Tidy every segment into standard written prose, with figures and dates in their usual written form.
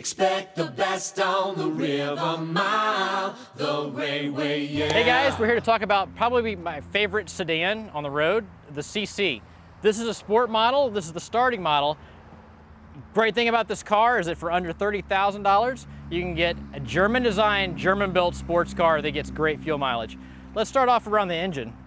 Expect the best on the river mile, the railway, yeah. Hey guys, we're here to talk about probably my favorite sedan on the road, the CC. This is a sport model, this is the starting model. Great thing about this car is that for under $30,000, you can get a German designed, German built sports car that gets great fuel mileage. Let's start off around the engine.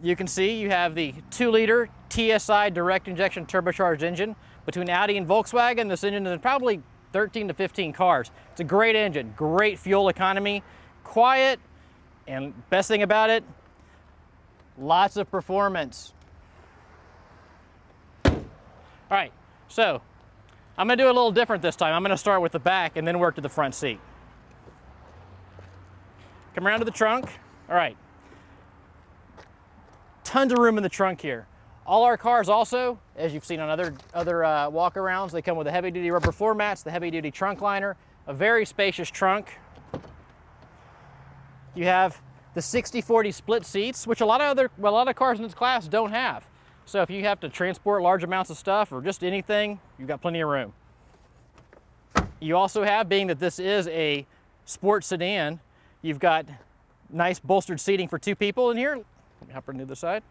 You can see you have the 2-liter TSI direct injection turbocharged engine. Between Audi and Volkswagen, this engine is in probably 13 to 15 cars. It's a great engine, great fuel economy, quiet, and best thing about it, lots of performance. All right, so I'm gonna do a little different this time. I'm gonna start with the back and then work to the front seat. Come around to the trunk. All right, tons of room in the trunk here. All our cars also, as you've seen on other walk-arounds, they come with the heavy-duty rubber floor mats, the heavy-duty trunk liner, a very spacious trunk. You have the 60-40 split seats, which a lot of cars in this class don't have. So if you have to transport large amounts of stuff or just anything, you've got plenty of room. You also have, being that this is a sports sedan, you've got nice bolstered seating for 2 people in here. Let me hop on the other side.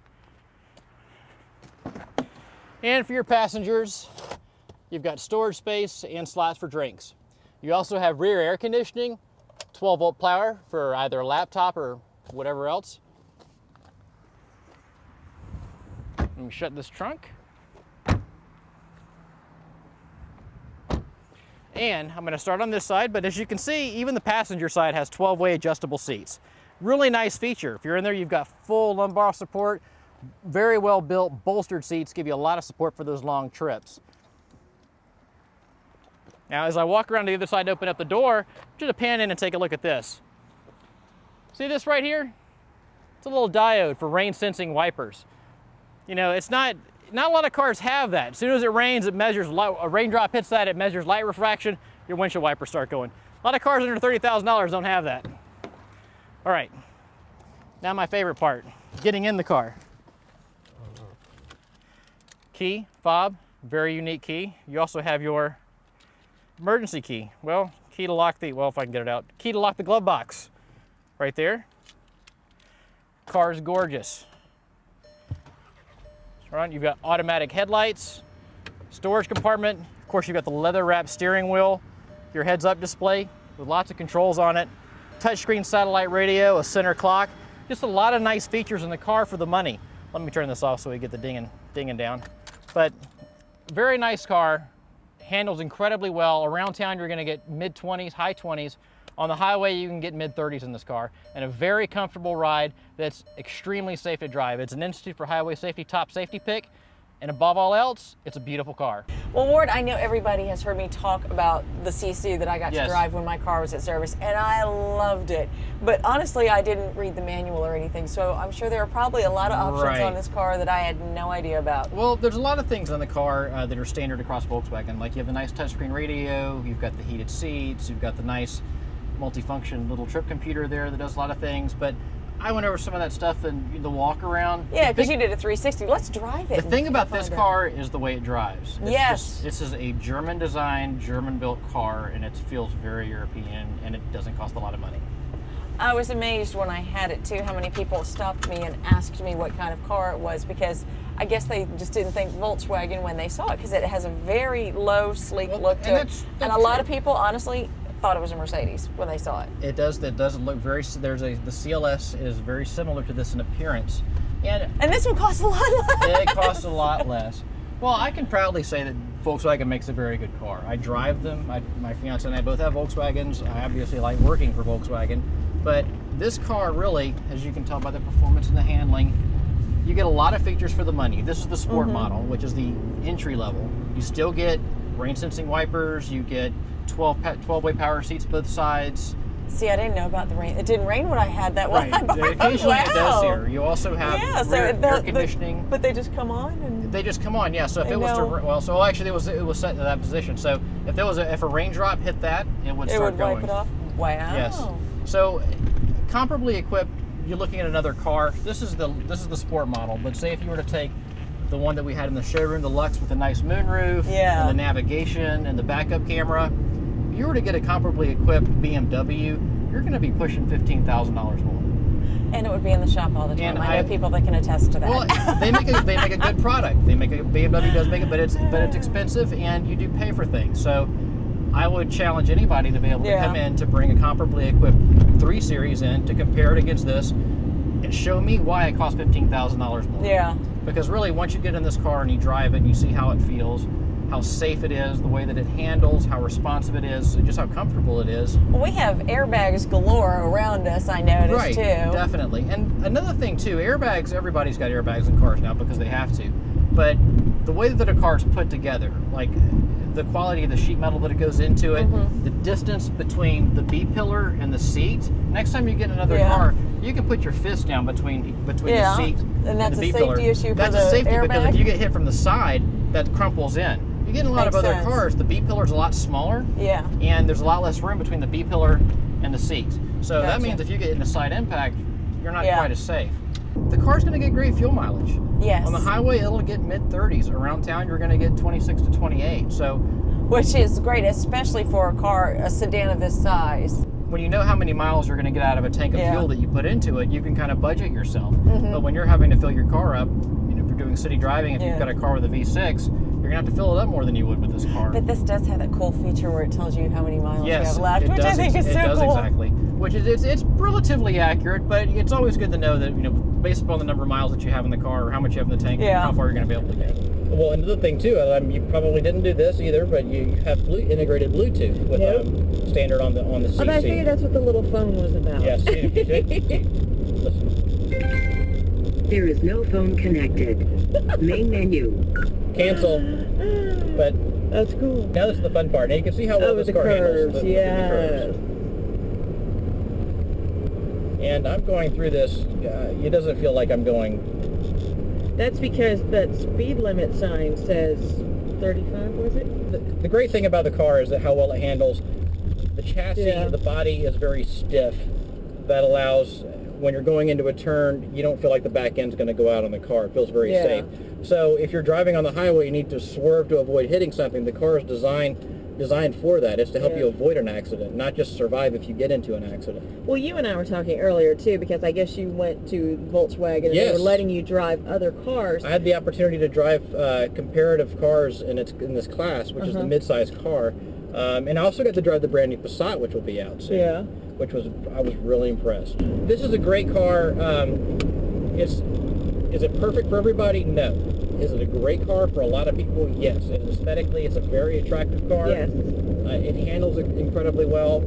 And for your passengers, you've got storage space and slots for drinks. You also have rear air conditioning, 12-volt power for either a laptop or whatever else. Let me shut this trunk. And I'm going to start on this side, but as you can see, even the passenger side has 12-way adjustable seats. Really nice feature. If you're in there, you've got full lumbar support. Very well built, bolstered seats give you a lot of support for those long trips. Now, as I walk around to the other side and open up the door, just pan in and take a look at this. See this right here? It's a little diode for rain sensing wipers. You know, it's not a lot of cars have that. As soon as it rains, it measures light, a raindrop hits that, it measures light refraction, your windshield wipers start going. A lot of cars under $30,000 don't have that. All right, now my favorite part, getting in the car. Key, fob, very unique key. You also have your emergency key. Well, key to lock the, well, if I can get it out, key to lock the glove box right there. Car's gorgeous. Right, you've got automatic headlights, storage compartment. Of course, you've got the leather wrapped steering wheel, your heads up display with lots of controls on it, touchscreen satellite radio, a center clock. Just a lot of nice features in the car for the money. Let me turn this off so we get the dinging down. But very nice car, handles incredibly well. Around town, you're gonna get mid-20s, high 20s. On the highway, you can get mid-30s in this car, and a very comfortable ride that's extremely safe to drive. It's an Institute for Highway Safety top safety pick, and above all else, it's a beautiful car. Well, Ward, I know everybody has heard me talk about the CC that I got to drive when my car was at service, and I loved it. But honestly, I didn't read the manual or anything, so I'm sure there are probably a lot of options on this car that I had no idea about. Well, there's a lot of things on the car that are standard across Volkswagen. Like you have the nice touchscreen radio, you've got the heated seats, you've got the nice multifunction little trip computer there that does a lot of things, but I went over some of that stuff in the walk around. Yeah, because you did a 360. Let's drive it. The thing about this car is the way it drives. Yes. This is a German designed, German built car, and it feels very European, and it doesn't cost a lot of money. I was amazed when I had it too, how many people stopped me and asked me what kind of car it was, because I guess they just didn't think Volkswagen when they saw it, because it has a very low, sleek look to it. And a lot of people, honestly, thought it was a Mercedes when they saw it. It does. That doesn't look very. The CLS is very similar to this in appearance, and this one costs a lot less. It costs a lot less. Well, I can proudly say that Volkswagen makes a very good car. I drive them. My fiance and I both have Volkswagens. I obviously like working for Volkswagen, but this car really, as you can tell by the performance and the handling, you get a lot of features for the money. This is the sport model, which is the entry level. You still get rain sensing wipers. You get 12-way power seats both sides. See, I didn't know about the rain. It didn't rain when I had that one. Occasionally it does here. You also have air conditioning. But they just come on? And they just come on, yeah. So if it was to, well, so actually it was set to that position. So if there was if a raindrop hit that, it would start going. It would wipe it off? Wow. Yes. So comparably equipped, you're looking at another car. This is the sport model, but say if you were to take the one that we had in the showroom, the Lux with the nice moonroof, Yeah. and the navigation and the backup camera. If you were to get a comparably equipped BMW, you're going to be pushing $15,000 more. And it would be in the shop all the time. And I know people that can attest to that. Well, they make a good product. BMW does make it, but it's expensive, and you do pay for things. So I would challenge anybody to be able to come in to bring a comparably equipped 3 Series in to compare it against this and show me why it costs $15,000 more. Yeah. Because really, once you get in this car and you drive it and you see how it feels, how safe it is, the way that it handles, how responsive it is, just how comfortable it is. Well, we have airbags galore around us, I noticed, Right, too. definitely. And another thing, too, airbags, everybody's got airbags in cars now because they have to. But the way that a car is put together, like the quality of the sheet metal that it goes into it, the distance between the B-pillar and the seat. Next time you get in another car, you can put your fist down between the seat and that's the a B-pillar. safety issue for That's the a safety airbag? because if you get hit from the side, that crumples in. You get in a lot of Makes other sense. cars, the B-pillar is a lot smaller, Yeah. and there's a lot less room between the B-pillar and the seat. So that Gotcha. means if you get in a side impact, you're not quite as safe. The car's going to get great fuel mileage. Yes. On the highway, it'll get mid-30s. Around town, you're going to get 26 to 28. So Which is great, especially for a sedan of this size. when you know how many miles you're going to get out of a tank of fuel that you put into it, you can kind of budget yourself. But when you're having to fill your car up, you know, if you're doing city driving, if you've got a car with a V6, you're going to have to fill it up more than you would with this car. But this does have that cool feature where it tells you how many miles you Yes, have left, it which does, I think is so it does cool. exactly. Which is it's relatively accurate, but it's always good to know that, you know, based upon the number of miles that you have in the car or how much you have in the tank, how far you're going to be able to get. Well, another thing too, you probably didn't do this either, but you have integrated Bluetooth with standard on the seat. Oh, but I figured that's what the little phone was about. Yes. Listen. There is no phone connected. Main menu. Cancel. But that's cool. now this is the fun part. Now you can see how well this car handles. The curves. And I'm going through this. It doesn't feel like I'm going. That's because that speed limit sign says 35, was it? The great thing about the car is that how well it handles. The chassis, the body is very stiff. That allows, when you're going into a turn, you don't feel like the back end's going to go out on the car. It feels very safe. So if you're driving on the highway, you need to swerve to avoid hitting something. The car is designed for that. It's to help you avoid an accident, not just survive if you get into an accident. Well, you and I were talking earlier too, because I guess you went to Volkswagen and they were letting you drive other cars. I had the opportunity to drive comparative cars in this class, which is the mid-size car, and I also got to drive the brand new Passat, which will be out soon. Which I was really impressed. This is a great car. Is it perfect for everybody? No. Is it a great car for a lot of people? Yes. Aesthetically, it's a very attractive car. Yes. It handles it incredibly well.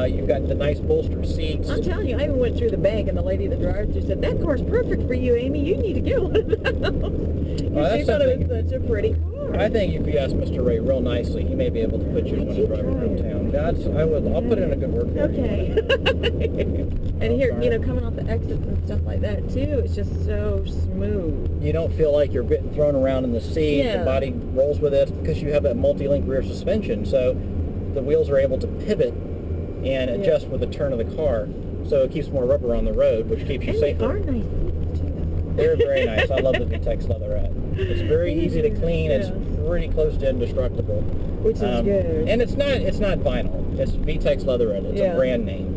You've got the nice bolstered seats. I'm telling you, I even went through the bank and the lady that drives just said, "That car's perfect for you, Amy. You need to get one of those." She thought it was such a pretty car. I think if you ask Mr. Ray real nicely, he may be able to put you in one and drive around town. I'll put in a good word for you. Okay. And here, you know, coming off the exits and stuff like that too, it's just so smooth. You don't feel like you're getting thrown around in the seat. The body rolls with it because you have that multi-link rear suspension. So the wheels are able to pivot and adjust with the turn of the car. So it keeps more rubber on the road, which keeps you safer. They are nice seats too. They're very nice. I love the VTEX leatherette. It's very easy to clean. It's pretty close to indestructible. Which is good. And it's not vinyl. It's VTEX leatherette. It's a brand name.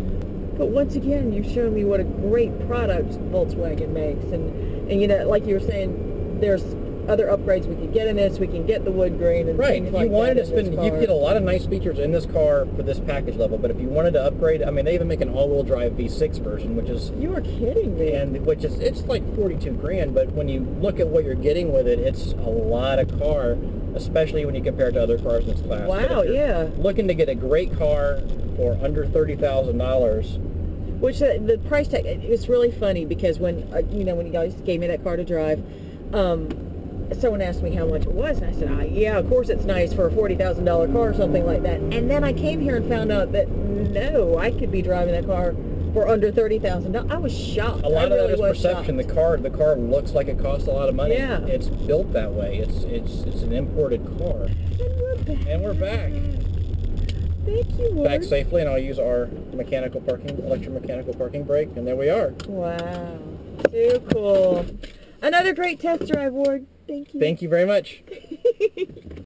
But once again, you're showing me what a great product Volkswagen makes, and you know, like you were saying, there's other upgrades we could get in this. We can get the wood grain and things like that. If you wanted to spend, you can get a lot of nice features in this car for this package level. But if you wanted to upgrade, I mean, they even make an all-wheel drive V6 version, which is you are kidding me, and it's like 42 grand. But when you look at what you're getting with it, it's a lot of car, especially when you compare it to other cars in this class. Wow, looking to get a great car for under $30,000. Which the price tag, it's really funny because when you know, when you guys gave me that car to drive, someone asked me how much it was, and I said, yeah, of course it's nice for a $40,000 car or something like that. And then I came here and found out that no, I could be driving that car for under $30,000. I was shocked. A lot of that is perception. Shocked. The car looks like it costs a lot of money. Yeah. It's built that way. It's an imported car. And we're back. Thank you, Ward. Back safely, and I'll use our electromechanical parking brake, and there we are. Wow. Too cool. Another great test drive, Ward. Thank you. Thank you very much.